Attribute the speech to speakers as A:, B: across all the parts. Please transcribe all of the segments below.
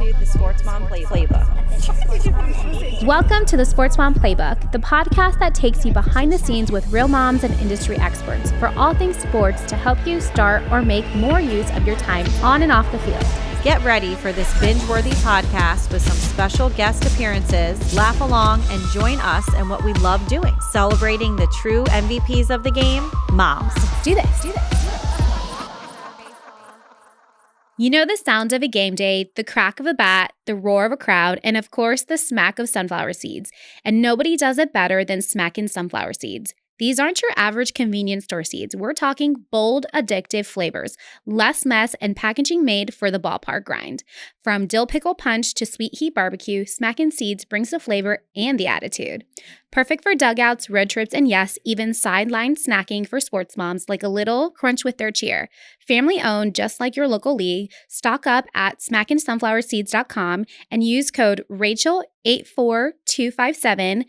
A: the SportsMom Playbook.
B: Welcome to the SportsMom Playbook, the podcast that takes you behind the scenes with real moms and industry experts for all things sports to help you start or make more use of your time on and off the field.
A: Get ready for this binge-worthy podcast with some special guest appearances. Laugh along and join us in what we love doing, celebrating the true MVPs of the game, moms.
B: Let's do this. You know the sound of a game day, the crack of a bat, the roar of a crowd, and of course the smack of sunflower seeds. And nobody does it better than smacking sunflower seeds. These aren't your average convenience store seeds. We're talking bold, addictive flavors, less mess, and packaging made for the ballpark grind. From dill pickle punch to sweet heat barbecue, smacking seeds brings the flavor and the attitude. Perfect for dugouts, road trips, and yes, even sideline snacking for sports moms like a little crunch with their cheer. Family owned, just like your local league. Stock up at smackinsunflowerseeds.com and use code Rachel84257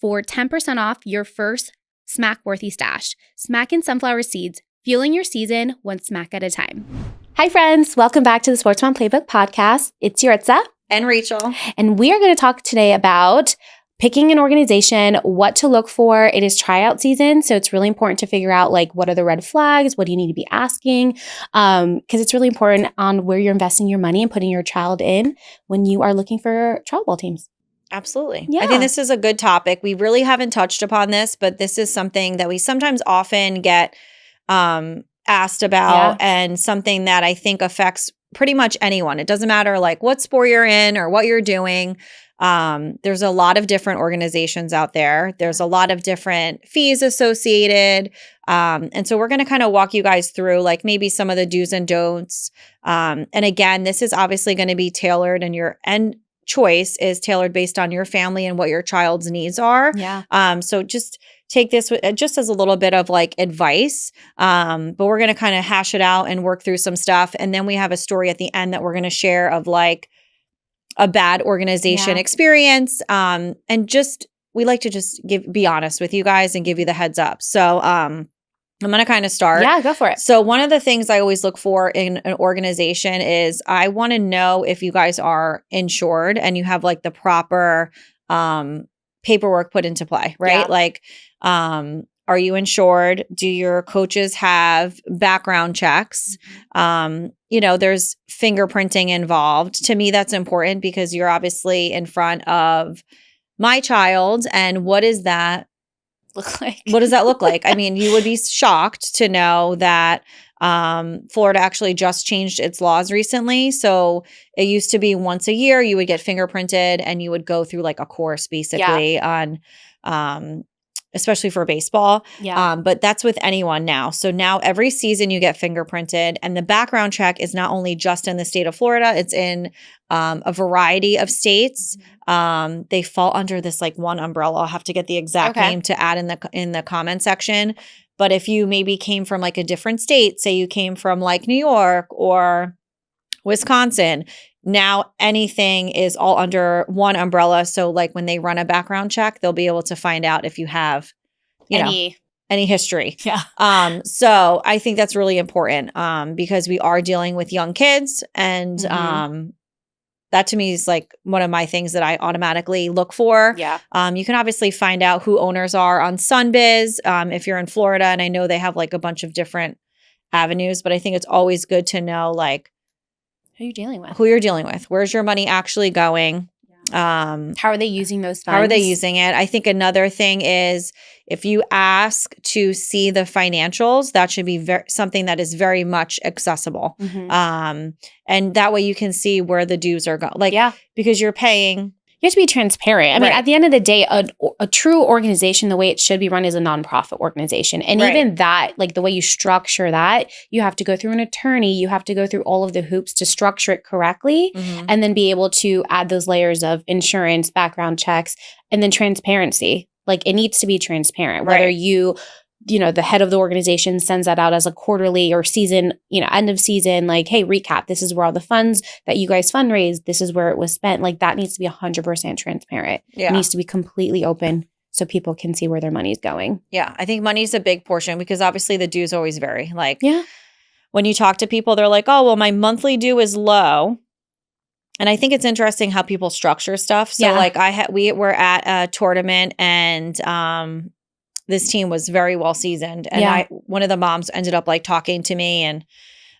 B: for 10% off your first smack-worthy stash. Smackin' Sunflower Seeds, fueling your season one smack at a time. Hi friends, welcome back to the SportsMom Playbook Podcast. It's Yaritza
A: And Rachel.
B: And we are going to talk today about picking an organization, what to look for. It is tryout season, so it's really important to figure out like what are the red flags, what do you need to be asking, because it's really important on where you're investing your money and putting your child in when you are looking for trial ball teams.
A: Absolutely.
B: Yeah.
A: I think this is a good topic. We really haven't touched upon this, but this is something that we sometimes often get asked about and something that I think affects pretty much anyone. It doesn't matter like what sport you're in or what you're doing. There's a lot of different organizations out there. There's a lot of different fees associated. And so we're going to kind of walk you guys through like maybe some of the do's and don'ts. And again, this is obviously going to be tailored and your end choice is tailored based on your family and what your child's needs are.
B: Yeah.
A: So just take this just as a little bit of like advice. But we're going to kind of hash it out and work through some stuff. And then we have a story at the end that we're going to share of like a bad organization experience. And just, we like to just be honest with you guys and give you the heads up. So, I'm going to kind of start.
B: Yeah, go for it.
A: So one of the things I always look for in an organization is I want to know if you guys are insured and you have like the proper paperwork put into play, right?
B: Yeah.
A: Like, are you insured? Do your coaches have background checks? You know, there's fingerprinting involved. To me, that's important because you're obviously in front of my child. And what is that? What does that look like? I mean, you would be shocked to know that Florida actually just changed its laws recently. So it used to be once a year you would get fingerprinted and you would go through like a course basically on especially for baseball.
B: Yeah.
A: But that's with anyone now. So now every season you get fingerprinted, and the background check is not only just in the state of Florida, it's in a variety of states. They fall under this like one umbrella. I'll have to get the exact name to add in the comment section. But if you maybe came from like a different state, say you came from like New York or Wisconsin, now anything is all under one umbrella. So like when they run a background check, they'll be able to find out if you have, any history.
B: Yeah.
A: So I think that's really important because we are dealing with young kids, and that to me is like one of my things that I automatically look for.
B: Yeah.
A: You can obviously find out who owners are on Sunbiz if you're in Florida, and I know they have like a bunch of different avenues, but I think it's always good to know like
B: who you're dealing with.
A: Who you're dealing with. Where's your money actually going?
B: How are they using those funds?
A: How are they using it? I think another thing is if you ask to see the financials, that should be something that is very much accessible. And that way you can see where the dues are going. Because you're paying.
B: You have to be transparent. I mean, at the end of the day, a true organization, the way it should be run is a nonprofit organization. And even that, like the way you structure that, you have to go through an attorney. You have to go through all of the hoops to structure it correctly and then be able to add those layers of insurance, background checks, and then transparency. Like it needs to be transparent, whether the head of the organization sends that out as a quarterly or season, end of season, like, hey, recap, this is where all the funds that you guys fundraised, this is where it was spent. Like that needs to be 100% transparent.
A: Yeah.
B: It needs to be completely open so people can see where their money is going.
A: Yeah. I think money is a big portion because obviously the dues always vary. Like when you talk to people, they're like, oh, well, my monthly due is low. And I think it's interesting how people structure stuff. So like we were at a tournament and this team was very well seasoned. And one of the moms ended up like talking to me and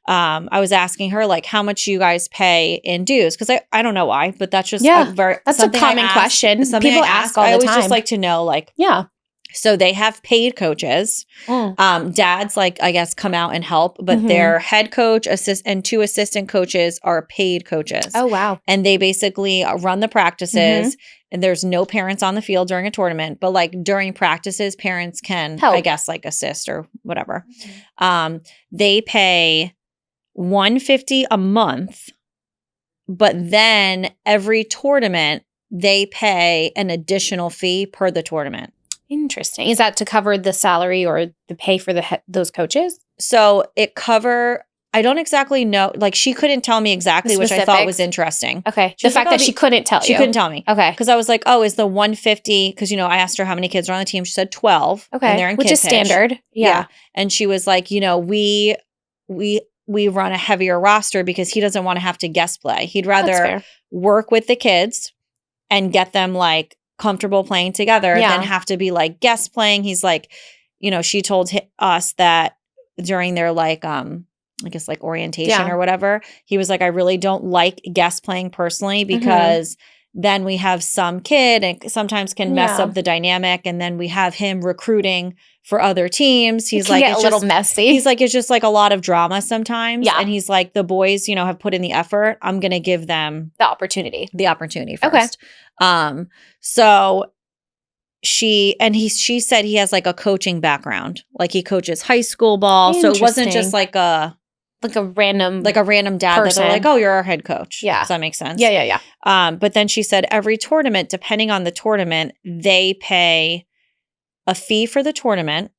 A: I was asking her like how much you guys pay in dues. Cause I don't know why, but that's just
B: that's a common question. People ask all the time.
A: I always just like to know like, so they have paid coaches. Dads, like, I guess, come out and help, but their head coach and 2 assistant coaches are paid coaches.
B: Oh, wow.
A: And they basically run the practices and there's no parents on the field during a tournament, but like during practices, parents can, help. I guess, like assist or whatever. They pay $150 a month, but then every tournament, they pay an additional fee per the tournament.
B: Interesting. Is that to cover the salary or the pay for those coaches?
A: So I don't exactly know. Like she couldn't tell me exactly, which I thought was interesting.
B: Okay. The fact that she couldn't tell you.
A: She couldn't tell me.
B: Okay.
A: Because I was like, oh, is the 150? Because, I asked her how many kids are on the team. She said 12.
B: Okay.
A: And they're in
B: which is standard. Yeah.
A: And she was like, we run a heavier roster because he doesn't want to have to guest play. He'd rather work with the kids and get them like comfortable playing together than have to be like guest playing. He's like, she told us that during their like, I guess like orientation or whatever, he was like, I really don't like guest playing personally because then we have some kid and sometimes can mess up the dynamic. And then we have him recruiting for other teams. He's like,
B: it's a little messy.
A: He's like, it's just like a lot of drama sometimes. Yeah. And he's like, the boys, have put in the effort. I'm going to give them
B: the opportunity
A: first. Okay. So she said he has like a coaching background. Like he coaches high school ball. So it wasn't just like a
B: random
A: dad person. That they're like, oh, you're our head coach.
B: Yeah.
A: Does that make sense?
B: Yeah.
A: But then she said every tournament, depending on the tournament, they pay a fee for the tournament,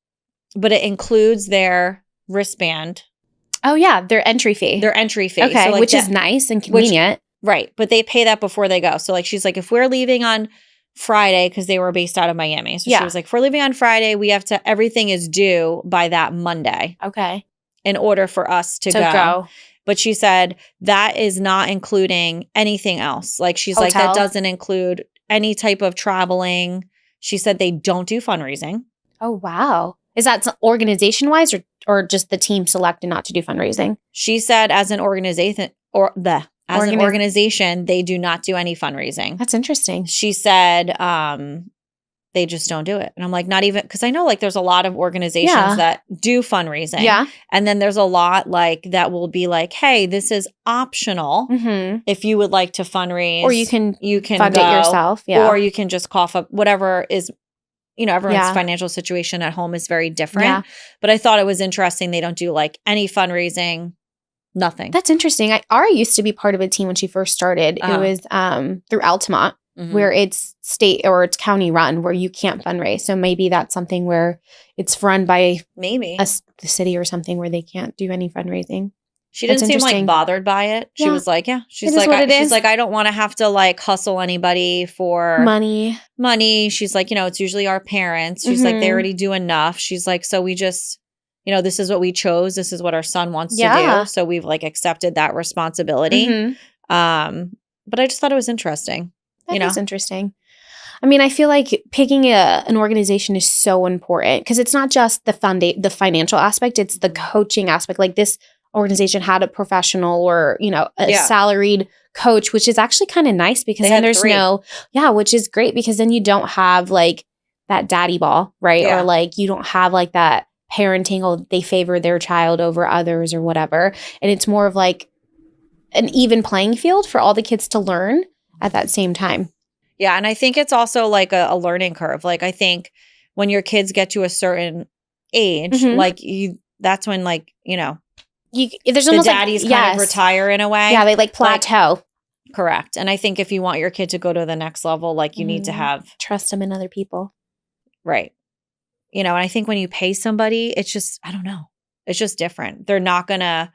A: but it includes their wristband.
B: Oh, yeah. Their entry fee.
A: Okay.
B: So like which is nice and convenient.
A: Right. But they pay that before they go. So like she's like, if we're leaving on Friday, because they were based out of Miami. So she was like, if we're leaving on Friday, everything is due by that Monday.
B: Okay.
A: In order for us to go. But she said that is not including anything else. Like she's like, that doesn't include any type of traveling. She said they don't do fundraising.
B: Oh, wow. Is that organization-wise or just the team selected not to do fundraising?
A: She said as an organization an organization, they do not do any fundraising.
B: That's interesting.
A: She said they just don't do it. And I'm like, not even, because I know like there's a lot of organizations that do fundraising. Yeah. And then there's a lot like that will be like, hey, this is optional if you would like to fundraise.
B: Or you can fund
A: go,
B: it yourself. Yeah.
A: Or you can just cough up whatever is, everyone's financial situation at home is very different. Yeah. But I thought it was interesting. They don't do like any fundraising. Nothing.
B: That's interesting. Ari used to be part of a team when she first started. It was through Altamont, where it's state or it's county run, where you can't fundraise. So maybe that's something where it's run by the city or something where they can't do any fundraising.
A: She didn't seem like bothered by it. She was like, she's like, I don't want to have to like hustle anybody for money. She's like, it's usually our parents. She's like, they already do enough. She's like, so we just, this is what we chose. This is what our son wants to do. So we've like accepted that responsibility. But I just thought it was interesting.
B: That is interesting. I mean, I feel like picking an organization is so important because it's not just the financial aspect, it's the coaching aspect. Like this organization had a professional or, a salaried coach, which is actually kind of nice because then there's which is great because then you don't have like that daddy ball, right? Yeah. Or like you don't have like that parenting, they favor their child over others or whatever. And it's more of like an even playing field for all the kids to learn at that same time.
A: Yeah. And I think it's also like a learning curve. Like I think when your kids get to a certain age, like that's when like,
B: there's almost
A: the daddies kind of retire in a way.
B: Yeah. They like plateau.
A: Correct. And I think if you want your kid to go to the next level, like you need to have
B: trust them in other people.
A: Right. And I think when you pay somebody, it's just, I don't know. It's just different. They're not going to,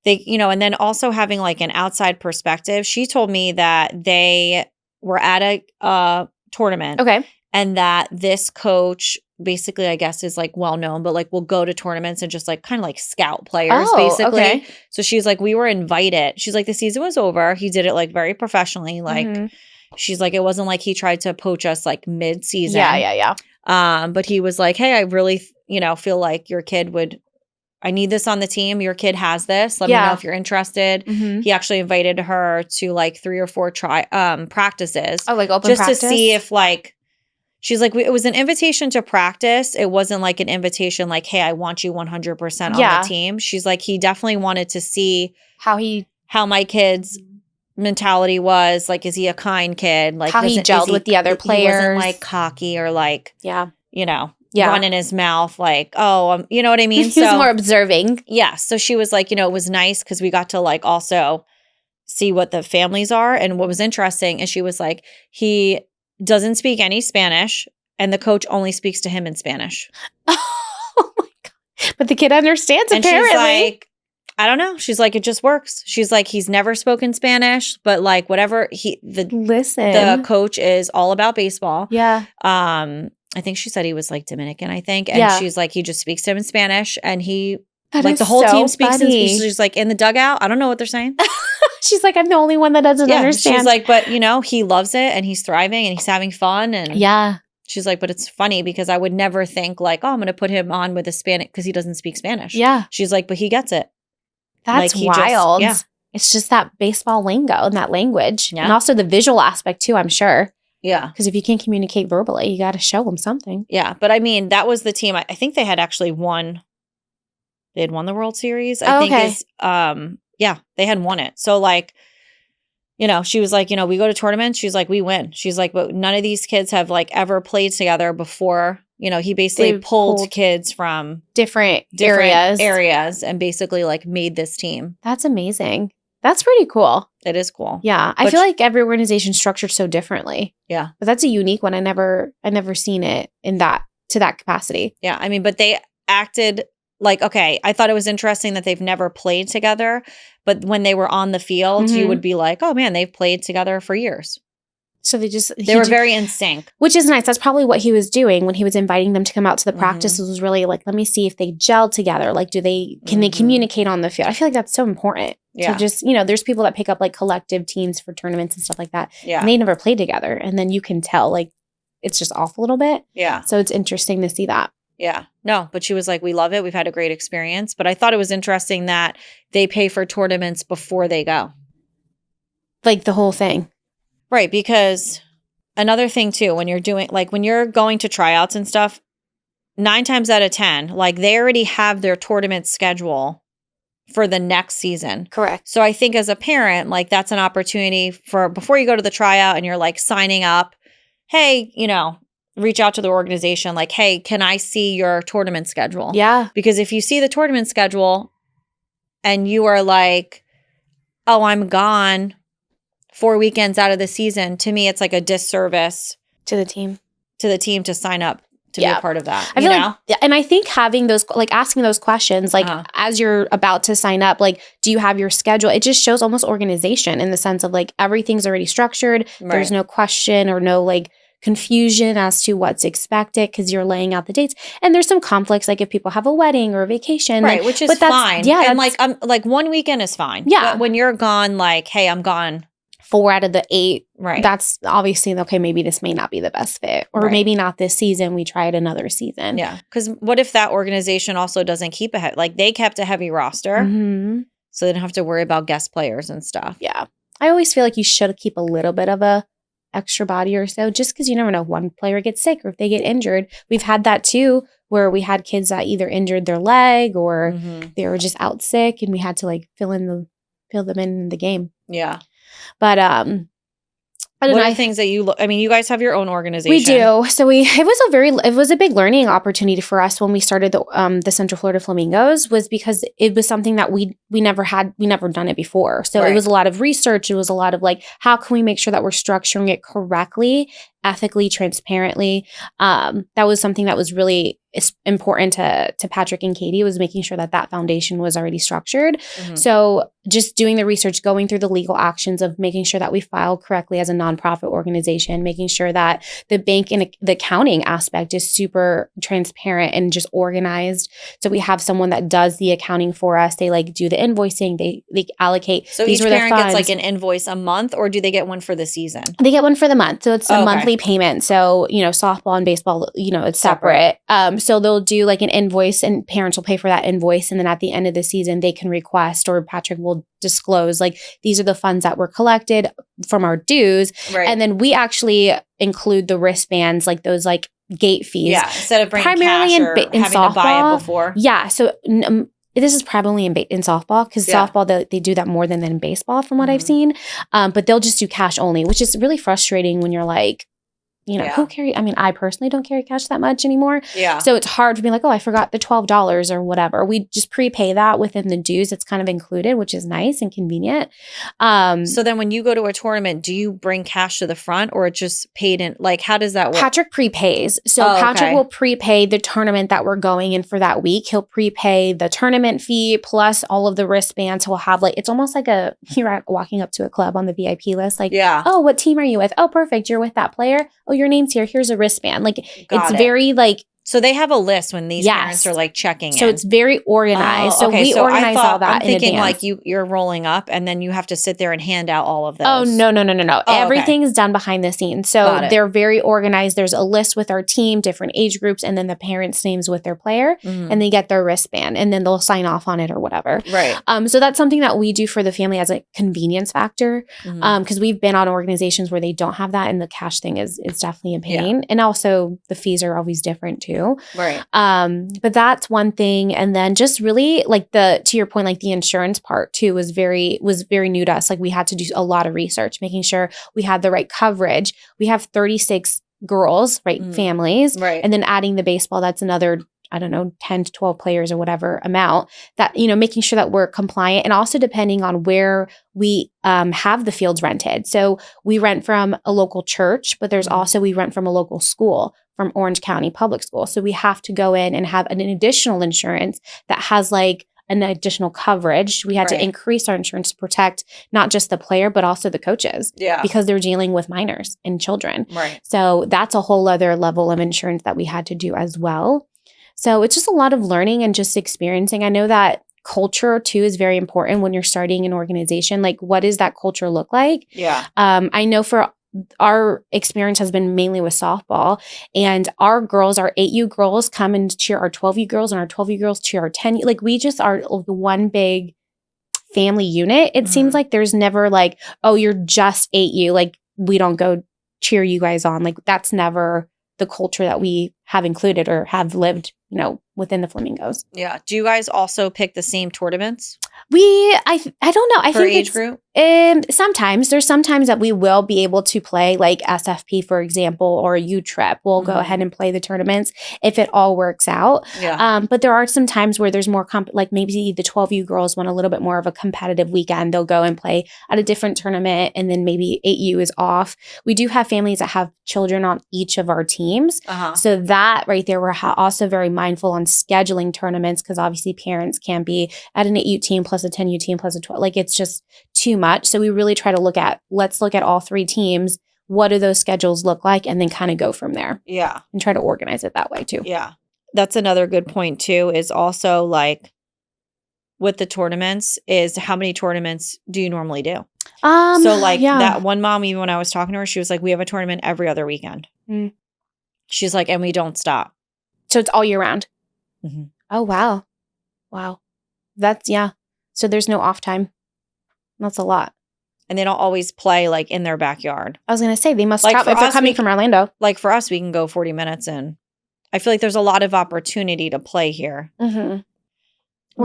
A: and then also having like an outside perspective. She told me that they were at a tournament.
B: Okay.
A: And that this coach basically, I guess, is like well known, but like will go to tournaments and just like kind of like scout players, basically.
B: Okay.
A: So she's like, we were invited. She's like, the season was over. He did it like very professionally. Like, she's like, it wasn't like he tried to poach us like mid-season.
B: Yeah.
A: But he was like, hey, I really, feel like your kid would. I need this on the team. Your kid has this. Let me know if you're interested. He actually invited her to like 3 or 4 practices.
B: Oh, like open
A: just
B: practice?
A: To see if like, she's like, it was an invitation to practice. It wasn't like an invitation like, hey, I want you 100% on the team. She's like, he definitely wanted to see how my kid's mentality was. Like, is he a kind kid? Like,
B: how he gelled with the other players.
A: He wasn't like cocky or like, run in his mouth like, oh, you know what I mean?
B: He was more observing.
A: Yeah. So she was like, it was nice because we got to like also see what the families are. And what was interesting is she was like, he doesn't speak any Spanish and the coach only speaks to him in Spanish.
B: Oh my God. But the kid understands apparently.
A: She's like, I don't know. She's like, it just works. She's like, he's never spoken Spanish, but like whatever the coach is all about baseball.
B: Yeah.
A: I think she said he was like Dominican, I think. And she's like, he just speaks to him in Spanish and like the whole team speaks in Spanish. She's like, in the dugout, I don't know what they're saying.
B: She's like, I'm the only one that doesn't understand.
A: She's like, but he loves it and he's thriving and he's having fun. And she's like, but it's funny because I would never think like, oh, I'm going to put him on with a Spanish because he doesn't speak Spanish.
B: Yeah.
A: She's like, but he gets it.
B: That's like wild. It's just that baseball lingo and that language. Yeah. And also the visual aspect too, I'm sure.
A: Yeah.
B: Because if you can't communicate verbally, you got to show them something.
A: Yeah. But I mean, that was the team. I think they had actually won. They had won the World Series. I think they had won it. So like, she was like, we go to tournaments. She's like, we win. She's like, but none of these kids have like ever played together before. He basically pulled kids from different areas and basically like made this team.
B: That's amazing. That's pretty cool.
A: It is cool.
B: Yeah. I feel like every organization is structured so differently.
A: Yeah.
B: But that's a unique one. I never seen it to that capacity.
A: Yeah. I mean, but they acted like, okay, I thought it was interesting that they've never played together, but when they were on the field, you would be like, oh man, they've played together for years.
B: So they
A: were very in sync.
B: Which is nice. That's probably what he was doing when he was inviting them to come out to the practices was really like, let me see if they gel together. Like, can they communicate on the field? I feel like that's so important. Yeah. So just, there's people that pick up like collective teams for tournaments and stuff like that. Yeah. And they never played together. And then you can tell like it's just off a little bit.
A: Yeah.
B: So it's interesting to see that.
A: Yeah. No, but she was like, we love it. We've had a great experience. But I thought it was interesting that they pay for tournaments before they go.
B: Like the whole thing.
A: Right. Because another thing too, when you're going to tryouts and stuff, 9 times out of 10, like they already have their tournament schedule for the next season.
B: Correct.
A: So I think as a parent, like that's an opportunity for before you go to the tryout and you're like signing up, hey, reach out to the organization like, hey, can I see your tournament schedule?
B: Yeah.
A: Because if you see the tournament schedule and you are like, oh, I'm gone 4 weekends out of the season, to me, it's like a disservice
B: to the team
A: to sign up to be a part of that.
B: I feel like, and I think having those, like asking those questions, like as you're about to sign up, like, do you have your schedule? It just shows almost organization in the sense of like everything's already structured. Right. There's no question or no like confusion as to what's expected because you're laying out the dates. And there's some conflicts, like if people have a wedding or a vacation,
A: right? Which is fine. Yeah, and like 1 weekend is fine.
B: Yeah,
A: but when you're gone, like, hey, I'm gone
B: 4 out of the 8,
A: right?
B: That's obviously okay. Maybe this may not be the best fit, or maybe not this season. We try it another season.
A: Yeah, because what if that organization also doesn't keep like they kept a heavy roster, so they don't have to worry about guest players and stuff.
B: Yeah, I always feel like you should keep a little bit of a extra body or so, just because you never know, one player gets sick or if they get injured. We've had that too, where we had kids that either injured their leg or they were just out sick, and we had to like fill them in the game.
A: Yeah.
B: But
A: what are things that you you guys have your own organization.
B: We do. So it was a big learning opportunity for us when we started the Central Florida Flamingos, was because it was something that we never done it before. So It was a lot of research. It was a lot of like, how can we make sure that we're structuring it correctly, ethically, transparently? That was something that was really important to Patrick and Katie, was making sure that foundation was already structured. So just doing the research, going through the legal actions of making sure that we file correctly as a nonprofit organization, making sure that the bank and the accounting aspect is super transparent and just organized. So we have someone that does the accounting for us. They like do the invoicing. They allocate.
A: So
B: these
A: each
B: were the
A: parent gets
B: funds.
A: like an invoice a month, or do they get one for the season?
B: They get one for the month. So it's a
A: okay.
B: monthly payment. So, softball and baseball, it's separate. So they'll do like an invoice and parents will pay for that invoice. And then at the end of the season, they can request, or Patrick will disclose, like, these are the funds that were collected from our dues.
A: Right.
B: And then we actually include the wristbands, like those like gate fees.
A: Yeah. Instead of bringing
B: primarily
A: cash
B: in
A: or
B: softball,
A: having to buy it before.
B: Yeah. So this is probably in softball, because softball, they do that more than in baseball from what I've seen. But they'll just do cash only, which is really frustrating when you're like, who carry? I mean, I personally don't carry cash that much anymore.
A: Yeah.
B: So it's hard to be like, oh, I forgot the $12 or whatever. We just prepay that within the dues. It's kind of included, which is nice and convenient.
A: So then when you go to a tournament, do you bring cash to the front, or it just paid in? Like, how does that work?
B: Patrick prepays. So Patrick will prepay the tournament that we're going in for that week. He'll prepay the tournament fee plus all of the wristbands. He'll have like, it's almost like you're walking up to a club on the VIP list. Like, oh, what team are you with? Oh, perfect. You're with that player. Oh, your name's here. Here's a wristband. Like, it's very like.
A: So they have a list when these parents are like checking in.
B: So it's very organized. So we organize all that in advance.
A: I'm thinking like you're rolling up and then you have to sit there and hand out all of those.
B: Oh, no. Everything is done behind the scenes. So they're very organized. There's a list with our team, different age groups, and then the parents' names with their player, and they get their wristband, and then they'll sign off on it or whatever.
A: Right.
B: So that's something that we do for the family as a convenience factor, because we've been on organizations where they don't have that, and the cash thing is definitely a pain. Yeah. And also the fees are always different too.
A: Right.
B: But that's one thing. And then just really like to your point, like the insurance part too was very new to us. Like we had to do a lot of research, making sure we had the right coverage. We have 36 girls, right? Families.
A: Right.
B: And then adding the baseball, that's another, I don't know, 10 to 12 players or whatever amount, that, making sure that we're compliant, and also depending on where we have the fields rented. So we rent from a local church, but there's also, we rent from a local school, from Orange County Public School. So we have to go in and have an additional insurance that has like an additional coverage. We had to increase our insurance to protect not just the player, but also the coaches. Yeah. Because they're dealing with minors and children.
A: Right.
B: So that's a whole other level of insurance that we had to do as well. So it's just a lot of learning and just experiencing. I know that culture too is very important when you're starting an organization. Like, what does that culture look like? Yeah. I know for our experience has been mainly with softball, and our girls, our 8U girls come and cheer our 12U girls, and our 12U girls cheer our 10U. Like, we just are the one big family unit. It seems like there's never like, oh, you're just 8U. Like, we don't go cheer you guys on. Like, that's never the culture that we have included or have lived, within the Flamingos.
A: Yeah. Do you guys also pick the same tournaments?
B: I don't know. I
A: think age group?
B: Sometimes there's sometimes that we will be able to play like SFP, for example, or U-Trip. We'll go ahead and play the tournaments if it all works out. Yeah. But there are some times where there's more like maybe the 12U girls want a little bit more of a competitive weekend. They'll go and play at a different tournament, and then maybe 8U is off. We do have families that have children on each of our teams. So that right there, we're also very mindful on scheduling tournaments, because obviously parents can't be at an 8U team plus a 10U team plus a 12. Like, it's just too much. So we really try to let's look at all three teams. What do those schedules look like? And then kind of go from there. Yeah. And try to organize it that way too.
A: Yeah. That's another good point too, is also like with the tournaments, is how many tournaments do you normally do? So like that one mom, even when I was talking to her, she was like, we have a tournament every other weekend. She's like, and we don't stop.
B: So it's all year round. Oh, wow. Wow. That's, so there's no off time. That's a lot.
A: And they don't always play like in their backyard.
B: I was going to say, they must travel if they're coming from Orlando.
A: Like for us, we can go 40 minutes in. I feel like there's a lot of opportunity to play here.
B: We're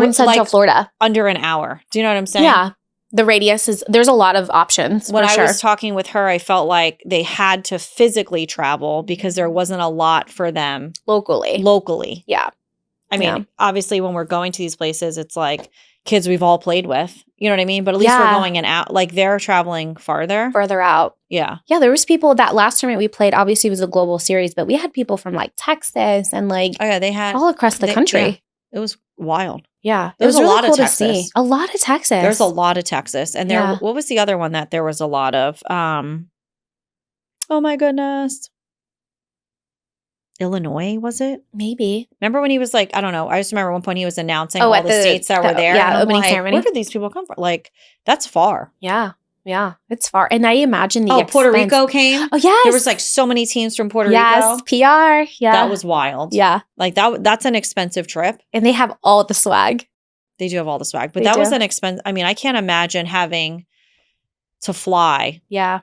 B: in Central Florida.
A: Under an hour. Do you know what I'm saying?
B: Yeah. The radius there's a lot of options.
A: When I was talking with her, I felt like they had to physically travel because there wasn't a lot for them. Locally. Yeah. I mean, obviously when we're going to these places, it's like kids we've all played with. You know what I mean? But at least we're going in out. Like they're traveling further
B: out.
A: Yeah.
B: Yeah. There was people that last tournament we played, obviously it was a global series, but we had people from like Texas and like
A: they had
B: all across the country.
A: Yeah. It was wild.
B: Yeah.
A: There was
B: it
A: a
B: really
A: lot of
B: cool to
A: Texas.
B: see. A lot of Texas.
A: There's a lot of Texas. And there,
B: Yeah.
A: what was the other one that there was a lot of? Oh my goodness. Illinois, was it?
B: Maybe.
A: Remember when he was like, I don't know. I just remember at one point he was announcing
B: Oh,
A: all
B: at
A: the states that were there.
B: Yeah,
A: and I'm
B: opening
A: like,
B: ceremony.
A: where did these people come from? Like, that's far.
B: Yeah. Yeah. It's far. And I imagine the
A: Puerto Rico came.
B: Oh, yes.
A: There was like so many teams from Puerto
B: yes,
A: Rico.
B: PR. Yeah.
A: That was wild.
B: Yeah.
A: Like that's an expensive trip.
B: And they have all the swag.
A: They do have all the swag. But
B: They
A: that was
B: do.
A: an expense. I mean, I can't imagine having to fly
B: Yeah.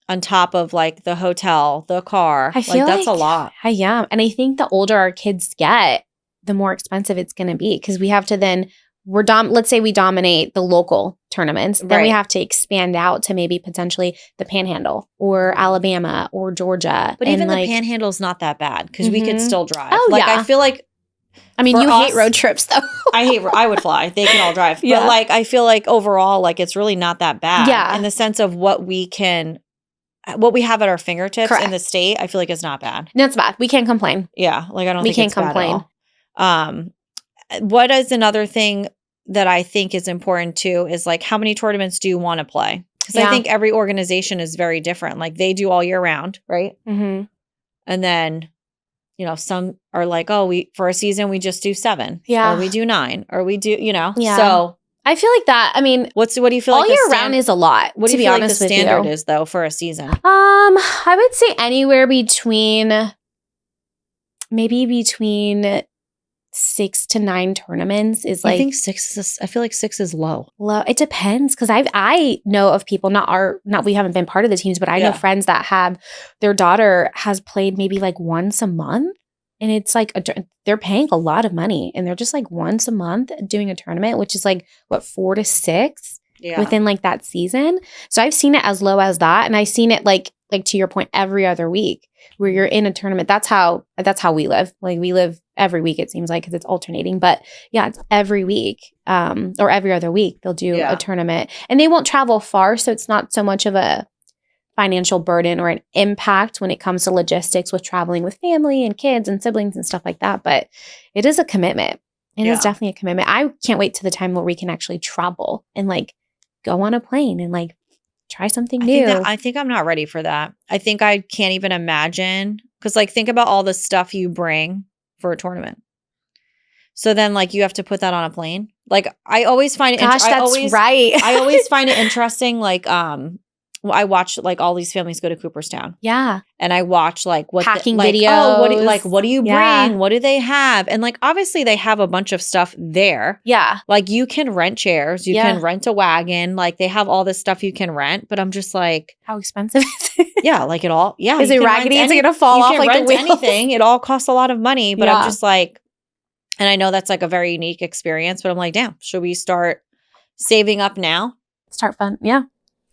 A: on top of like the hotel, the car.
B: I feel
A: that's a lot.
B: Yeah. And I think the older our kids get, the more expensive it's going to be because we have to then, let's say we dominate the local tournaments, then we
A: Right.
B: have to expand out to maybe potentially the Panhandle or Alabama or Georgia.
A: But
B: and
A: even
B: like,
A: the Panhandle's not that bad because we could
B: Mhm.
A: still drive.
B: Oh,
A: like
B: yeah.
A: I feel like
B: I mean,
A: for
B: you hate
A: us-
B: road trips though.
A: I would fly. They can all drive.
B: Yeah.
A: But like I feel like overall, like it's really not that bad.
B: Yeah.
A: In the sense of what we have at our fingertips
B: Correct.
A: in the state, I feel like it's not bad.
B: No, it's bad. We can't complain.
A: Yeah. Like I don't
B: We
A: think
B: can't
A: it's bad
B: complain.
A: at all. What is another thing that I think is important too is like how many tournaments do you want to play? Because
B: Yeah.
A: I think every organization is very different. Like they do all year round, right?
B: Mm-hmm.
A: And then, some are like, oh, for a season we just do 7,
B: Yeah.
A: or we do 9, or we do,
B: Yeah.
A: So
B: I feel like that. I mean,
A: what do you feel
B: all
A: like
B: year round is a lot.
A: what do
B: to
A: you
B: be
A: feel like the
B: honest with
A: standard
B: you.
A: is though for a season?
B: I would say anywhere between 6 to 9 tournaments is
A: I
B: like
A: think 6 is. I feel like 6 is low.
B: low. It depends because I know of people we haven't been part of the teams, but I know
A: Yeah.
B: friends that have their daughter has played maybe like once a month, and it's like they're paying a lot of money, and they're just like once a month doing a tournament, which is like what 4 to 6 within like that season. So I've seen it as low as that, and I've seen it like to your point every other week where you're in a tournament. That's how we live. Like we live every week, it seems like, because it's alternating. But yeah, it's every week or every other week they'll do a tournament, and they won't travel far, so it's not so much of a financial burden or an impact when it comes to logistics with traveling with family and kids and siblings and stuff like that. But it is a commitment. It is definitely a commitment. I can't wait to the time where we can actually travel and like go on a plane and like try something new.
A: I think I'm not ready for that. I think I can't even imagine because like think about all the stuff you bring for a tournament. So then like you have to put that on a plane. Like I always find it
B: Gosh, that's right.
A: I always find it interesting. Like I watch like all these families go to Cooperstown.
B: Yeah.
A: And I watch like what
B: packing
A: videos.
B: videos.
A: Oh, what do you bring?
B: Yeah.
A: What do they have? And like obviously they have a bunch of stuff there.
B: Yeah.
A: Like you can rent chairs, you can rent a wagon, like they have all this stuff you can rent, but I'm just like,
B: how expensive is it?
A: Yeah, like it all. Yeah.
B: Is it raggedy? Is it going to fall off like the wheels?
A: Anything. It all costs a lot of money, but I'm just like, and I know that's like a very unique experience, but I'm like, damn, should we start saving up now?
B: Start fun. Yeah.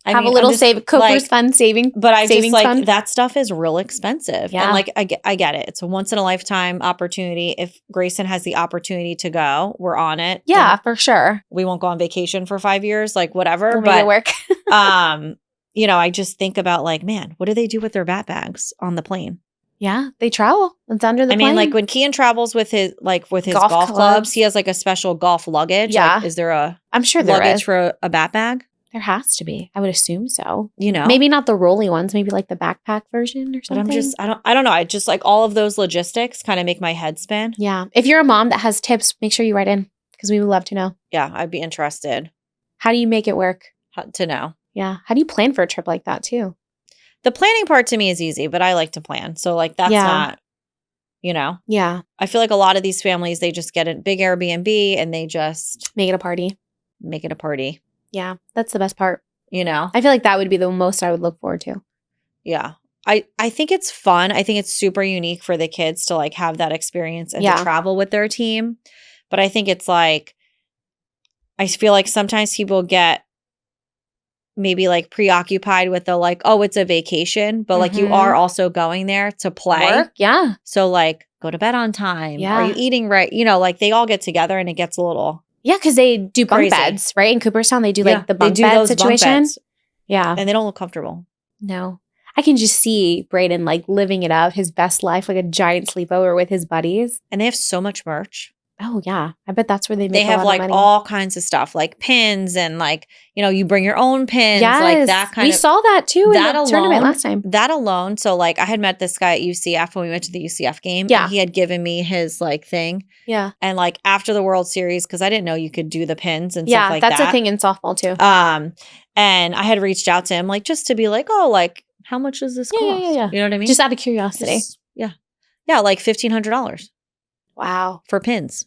A: I mean,
B: a little Cooper's fun saving.
A: But I just like
B: fund.
A: that stuff is real expensive.
B: Yeah.
A: And like I get it. It's a once in a lifetime opportunity. If Grayson has the opportunity to go, we're on it.
B: Yeah, for sure.
A: We won't go on vacation for 5 years, like whatever.
B: We'll make it work.
A: I just think about like, man, what do they do with their bags on the plane?
B: Yeah, they travel. It's under the plane.
A: I mean, like when Kian travels with his golf clubs, he has like a special golf luggage.
B: Yeah.
A: Like, is there a
B: I'm sure there
A: luggage
B: is.
A: for a bat bag?
B: There has to be. I would assume so.
A: Maybe
B: not the rolly ones, maybe like the backpack version or something.
A: But I don't know. I just like all of those logistics kind of make my head spin.
B: Yeah. If you're a mom that has tips, make sure you write in because we would love to know.
A: Yeah, I'd be interested.
B: How do you make it work?
A: To know.
B: Yeah. How do you plan for a trip like that too?
A: The planning part to me is easy, but I like to plan. So like that's not,
B: Yeah.
A: I feel like a lot of these families, they just get a big Airbnb and they just
B: make it a party. Yeah. That's the best part. I feel like that would be the most I would look forward to.
A: Yeah. I think it's fun. I think it's super unique for the kids to like have that experience and to travel with their team. But I think it's like, I feel like sometimes people get maybe like preoccupied with the like, oh, it's a vacation, but like you are also going there to play.
B: Work? Yeah.
A: So like go to bed on time.
B: Yeah.
A: Are you eating right? Like they all get together and it gets a little
B: Yeah, because they do bunk
A: crazy.
B: beds, right? In Cooperstown, they do like the bunk bed
A: those
B: situation.
A: Bunk beds,
B: yeah.
A: and they don't look comfortable.
B: No. I can just see Brayden like living it up, his best life, like a giant sleepover with his buddies.
A: And they have so much merch.
B: Oh, yeah. I bet that's where they make
A: They
B: a
A: have
B: lot
A: like
B: of money.
A: all kinds of stuff, like pins and like, you bring your own pins, like that kind
B: we
A: of.
B: saw that too in
A: That
B: the tournament
A: alone,
B: last time.
A: that alone. So like I had met this guy at UCF when we went to the UCF game,
B: Yeah.
A: and he had given me his like thing.
B: Yeah.
A: And like after the World Series, because I didn't know you could do the pins and stuff like
B: that's
A: that.
B: a thing in softball too.
A: And I had reached out to him like just to be like, oh, like how much does this cost?
B: Yeah.
A: You know what I mean?
B: Just out of curiosity.
A: Yeah, like $1,500
B: Wow.
A: for pins.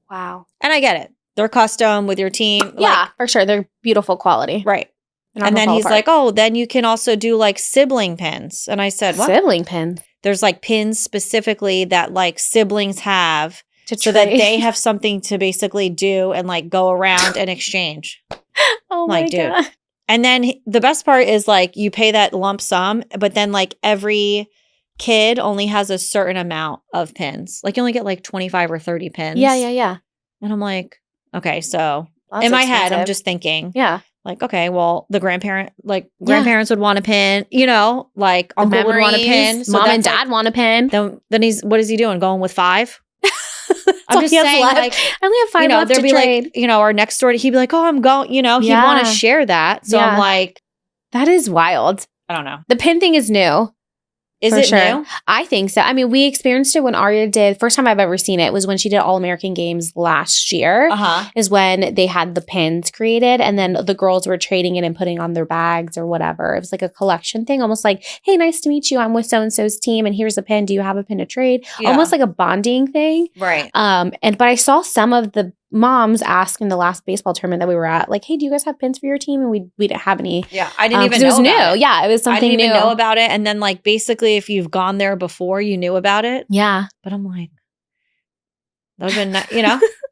B: Wow.
A: And I get it. They're custom with your team.
B: Yeah, for sure. They're beautiful quality.
A: Right. And then he's like, oh, then you can also do like sibling pins. And I said, what?
B: Sibling pins?
A: There's like pins specifically that like siblings have
B: so
A: that they have something to basically do and like go around and exchange.
B: Oh
A: my
B: God.
A: And then the best part is like you pay that lump sum, but then like every kid only has a certain amount of pins. Like you only get like 25 or 30 pins.
B: Yeah.
A: And I'm like, okay, so
B: That's
A: in my head, I'm
B: expensive.
A: just thinking,
B: Yeah.
A: like, okay, well, the grandparents would want a pin, like
B: The
A: uncle would want a
B: memories,
A: pin. So
B: Mom and
A: that's,
B: dad want a pin.
A: then what is he doing? Going with 5? I'm just
B: he has
A: saying,
B: left.
A: like,
B: I only have 5 left
A: there'd
B: to
A: be
B: trade.
A: like, our next door, he'd be like, oh, I'm going, he'd want
B: Yeah.
A: to share that. So
B: Yeah.
A: I'm like,
B: That is wild.
A: I don't know.
B: The pin thing is new.
A: Is
B: For
A: it
B: sure.
A: new?
B: I think so. I mean, we experienced it when Arya did. First time I've ever seen it was when she did All-American Games last year.
A: Uh-huh.
B: Is when they had the pins created, and then the girls were trading it and putting on their bags or whatever. It was like a collection thing, almost like, hey, nice to meet you. I'm with so-and-so's team, and here's a pin. Do you have a pin to trade?
A: Yeah.
B: Almost like a bonding thing.
A: Right.
B: But I saw some of the moms ask in the last baseball tournament that we were at, like, hey, do you guys have pins for your team? And we didn't have any.
A: Yeah. I didn't even
B: know. It was new.
A: about it.
B: Yeah, it was something
A: I didn't
B: new.
A: even know about it. And then like basically if you've gone there before, you knew about it.
B: Yeah.
A: But I'm like, that would have been,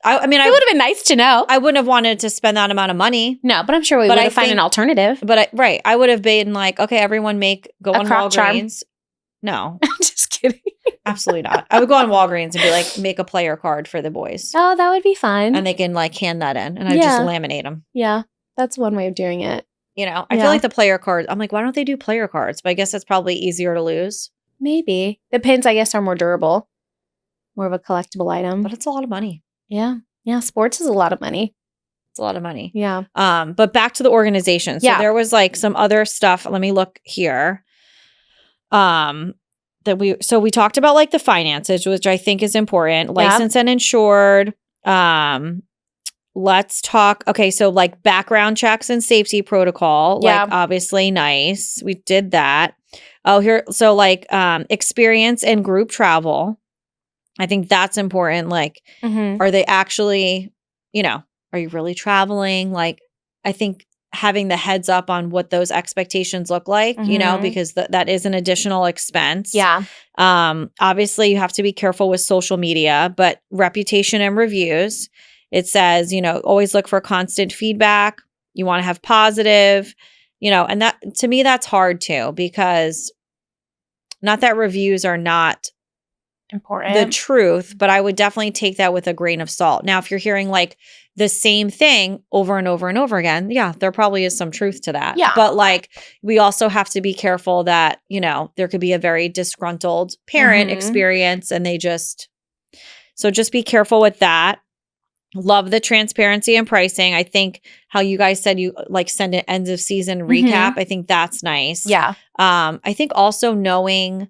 A: I mean,
B: it would have been nice to know.
A: I wouldn't have wanted to spend that amount of money.
B: No, but I'm sure we would have found an alternative.
A: But I would have been like, okay, everyone go on
B: crop charm.
A: Walgreens. No,
B: I'm just kidding.
A: absolutely not. I would go on Walgreens and be like, make a player card for the boys.
B: Oh, that would be fun.
A: And they can like hand that in and I just laminate them.
B: Yeah, that's one way of doing it.
A: I feel like the player cards, I'm like, why don't they do player cards? But I guess that's probably easier to lose.
B: Maybe. The pins, I guess, are more durable. More of a collectible item.
A: But it's a lot of money.
B: Yeah. Yeah, sports is a lot of money.
A: It's a lot of money.
B: Yeah.
A: But back to the organization. So there was like some other stuff. Let me look here. We talked about like the finances, which I think is important. Licensed and insured. Let's talk. Okay, so like background checks and safety protocol. Like obviously nice. We did that. Oh, here. So like experience and group travel. I think that's important. Like, are they actually, are you really traveling? Like, I think having the heads up on what those expectations look like, because that is an additional expense.
B: Yeah.
A: Obviously, you have to be careful with social media, but reputation and reviews. It says, always look for constant feedback. You want to have positive, and that to me, that's hard too, because not that reviews are not
B: important,
A: the truth, but I would definitely take that with a grain of salt. Now, if you're hearing like the same thing over and over and over again, there probably is some truth to that.
B: Yeah.
A: But like, we also have to be careful that, there could be a very disgruntled parent experience and so just be careful with that. Love the transparency and pricing. I think how you guys said you like send an end of season recap. I think that's nice.
B: Yeah.
A: I think also knowing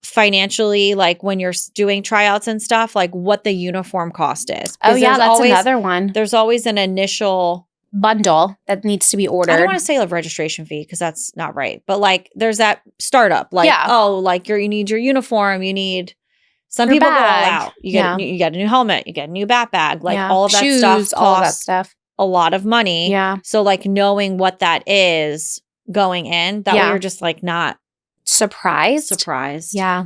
A: financially, like when you're doing tryouts and stuff, like what the uniform cost is.
B: Oh yeah, that's another one.
A: There's always an initial
B: bundle that needs to be ordered.
A: I don't want to say a registration fee because that's not right. But like there's that startup, like, like you need your uniform, you need some
B: your
A: people
B: bag.
A: go all out. You get a new helmet, you get a new bat bag, like all of that
B: shoes,
A: stuff costs
B: all of that stuff.
A: a lot of money.
B: Yeah.
A: So like knowing what that is going in, that way you're just like not
B: surprised.
A: Yeah.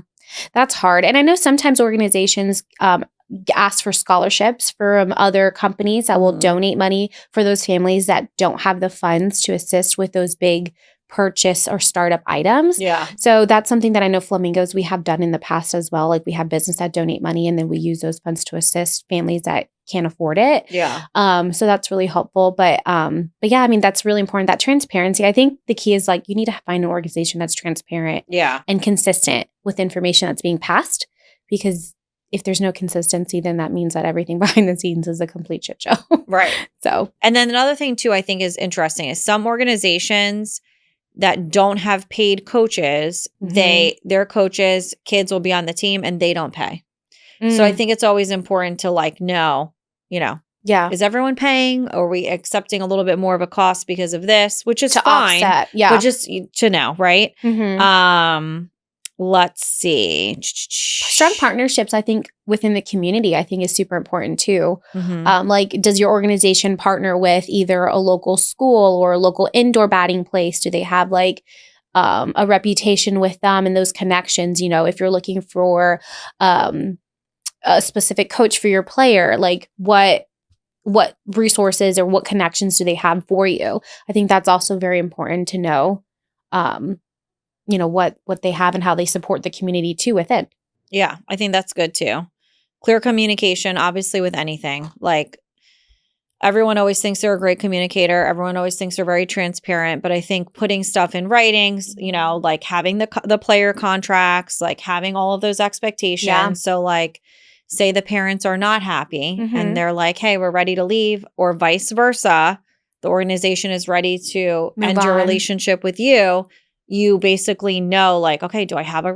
B: That's hard. And I know sometimes organizations ask for scholarships from other companies that will donate money for those families that don't have the funds to assist with those big purchase or startup items.
A: Yeah.
B: So that's something that I know Flamingos, we have done in the past as well. Like we have business that donate money and then we use those funds to assist families that can't afford it.
A: Yeah.
B: So that's really helpful. But yeah, I mean, that's really important. That transparency. I think the key is like you need to find an organization that's transparent
A: and
B: consistent with information that's being passed, because if there's no consistency, then that means that everything behind the scenes is a complete shit show.
A: Right.
B: So,
A: and then another thing too, I think is interesting is some organizations that don't have paid coaches, their coaches, kids will be on the team and they don't pay. So I think it's always important to like know, is everyone paying? Or are we accepting a little bit more of a cost because of this, which is
B: to
A: fine,
B: offset,
A: but just to know, right? Let's see.
B: Strong partnerships, I think, within the community, I think is super important too. Like, does your organization partner with either a local school or a local indoor batting place? Do they have like a reputation with them and those connections? If you're looking for a specific coach for your player, like what resources or what connections do they have for you? I think that's also very important to know. What they have and how they support the community too within.
A: Yeah, I think that's good too. Clear communication, obviously, with anything. Like, everyone always thinks they're a great communicator. Everyone always thinks they're very transparent. But I think putting stuff in writings, like having the player contracts, like having all of those expectations. Yeah. So like, say the parents are not happy and they're like, hey, we're ready to leave, or vice versa. The organization is ready to end your relationship with you. You basically know, like, okay, do I have a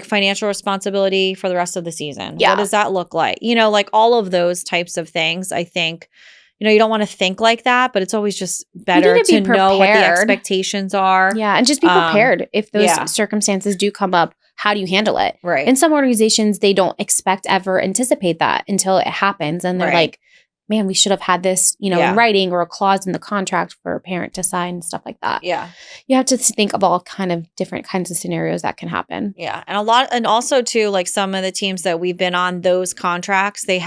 A: financial responsibility for the rest of the season? Yeah. What does that look like? Like all of those types of things. I think, you don't want to think like that, but it's always just better to know what the expectations are.
B: Yeah. And just be prepared. If those circumstances do come up, how do you handle it?
A: Right.
B: In some organizations, they don't anticipate that until it happens. And they're like, man, we should have had this, in writing or a clause in the contract for a parent to sign and stuff like that.
A: Yeah.
B: You have to think of all kind of different kinds of scenarios that can happen.
A: Yeah. And also too, like some of the teams that we've been on, those contracts, they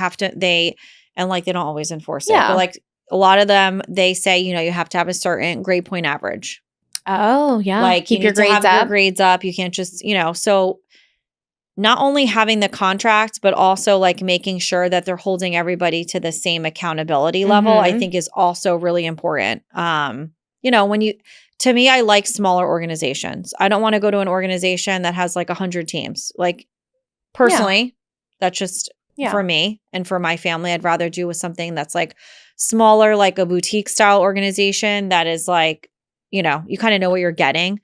A: don't always enforce it. But like a lot of them, they say, you have to have a certain grade point average.
B: Oh, yeah.
A: Like keep your grades up. You can't just, so not only having the contract, but also like making sure that they're holding everybody to the same accountability level, I think is also really important. To me, I like smaller organizations. I don't want to go to an organization that has like 100 teams. Like personally, that's just for me and for my family. I'd rather do with something that's like smaller, like a boutique style organization that is like, you kind of know what you're getting.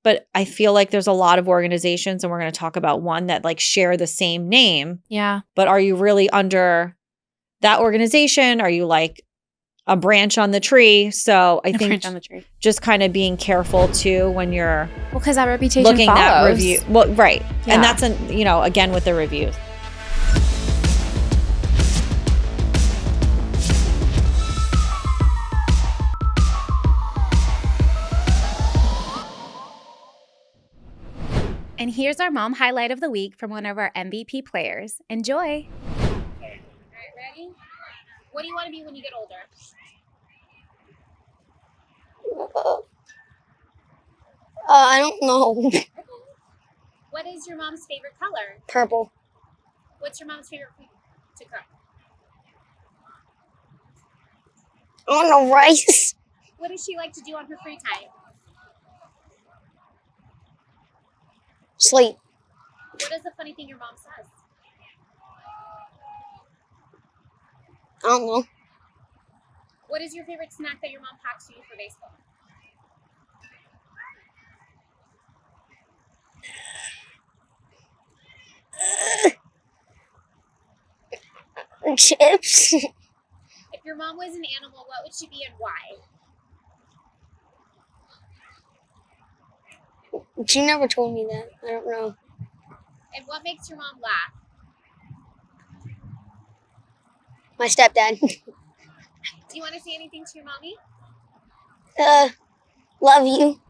A: But I feel like there's a lot of organizations, and we're going to talk about one that like share the same name.
B: Yeah.
A: But are you really under that organization? Are you like a branch on the tree? So I think just kind of being careful too when you're
B: because that reputation
A: looking
B: follows.
A: At review. Well, right. Yeah. And that's again with the reviews.
B: And here's our mom highlight of the week from one of our MVP players. Enjoy. All right,
C: ready? What do you want to be when you get older?
D: I don't know.
C: What is your mom's favorite color?
D: Purple.
C: What's your mom's favorite food to cook?
D: I want no rice.
C: What does she like to do on her free time?
D: Sleep.
C: What is the funny thing your mom says?
D: I don't know.
C: What is your favorite snack that your mom packs for you for baseball?
D: Chips.
C: If your mom was an animal, what would she be and why?
D: She never told me that. I don't know.
C: And what makes your mom laugh?
D: My stepdad.
C: Do you want to say anything to your mommy?
D: Love you.